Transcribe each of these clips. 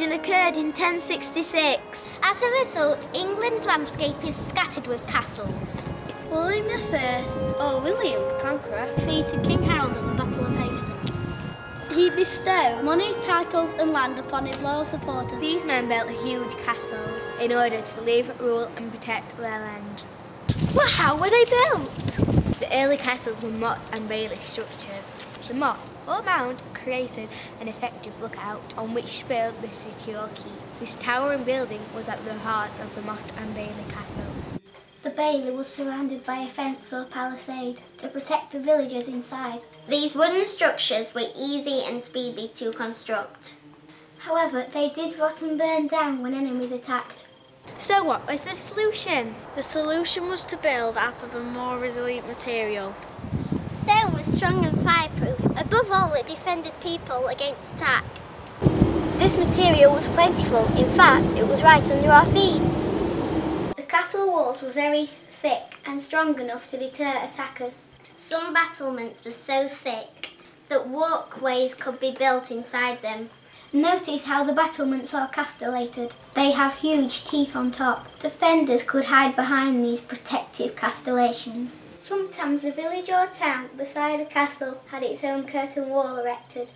invasion occurred in 1066. As a result, England's landscape is scattered with castles. William I, or William the Conqueror, defeated King Harold at the Battle of Hastings. He bestowed money, titles and land upon his loyal supporters. These men built huge castles in order to live, rule and protect their land. But how were they built? The early castles were Motte and Bailey structures. The motte, or mound, created an effective lookout on which to build the secure keep. This towering building was at the heart of the Motte and Bailey castle. The bailey was surrounded by a fence or palisade to protect the villagers inside. These wooden structures were easy and speedy to construct. However, they did rot and burn down when enemies attacked. So what was the solution? The solution was to build out of a more resilient material. Stone was strong and fireproof. Above all, it defended people against attack. This material was plentiful. In fact, it was right under our feet. The castle walls were very thick and strong enough to deter attackers. Some battlements were so thick that walkways could be built inside them. Notice how the battlements are castellated. They have huge teeth on top. Defenders could hide behind these protective castellations. Sometimes a village or town beside a castle had its own curtain wall erected.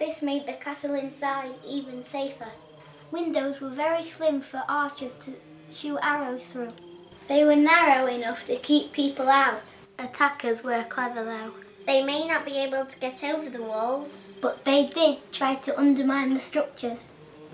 This made the castle inside even safer. Windows were very slim for archers to shoot arrows through. They were narrow enough to keep people out. Attackers were clever though. They may not be able to get over the walls, but they did try to undermine the structures.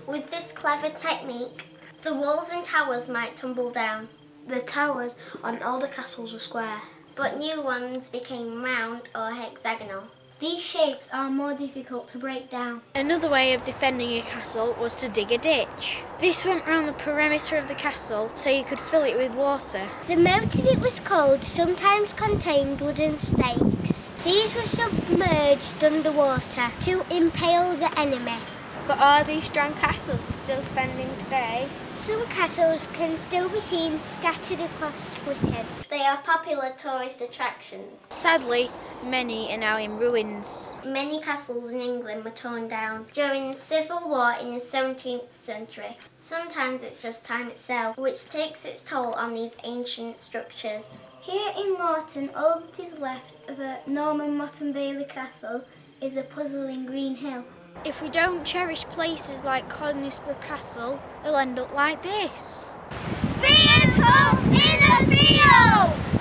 With this clever technique, the walls and towers might tumble down. The towers on older castles were square, but new ones became round or hexagonal. These shapes are more difficult to break down. Another way of defending a castle was to dig a ditch. This went round the perimeter of the castle so you could fill it with water. The moat, as it was called, sometimes contained wooden stakes. These were submerged underwater to impale the enemy. But are these strong castles still standing today? Some castles can still be seen scattered across Britain. They are popular tourist attractions. Sadly, many are now in ruins. Many castles in England were torn down during the Civil War in the 17th century. Sometimes it's just time itself, which takes its toll on these ancient structures. Here in Laughton, all that is left of a Norman Motte and Bailey castle is a puzzling green hill. If we don't cherish places like Conisbrough Castle, it'll end up like this. Being Humps in a field!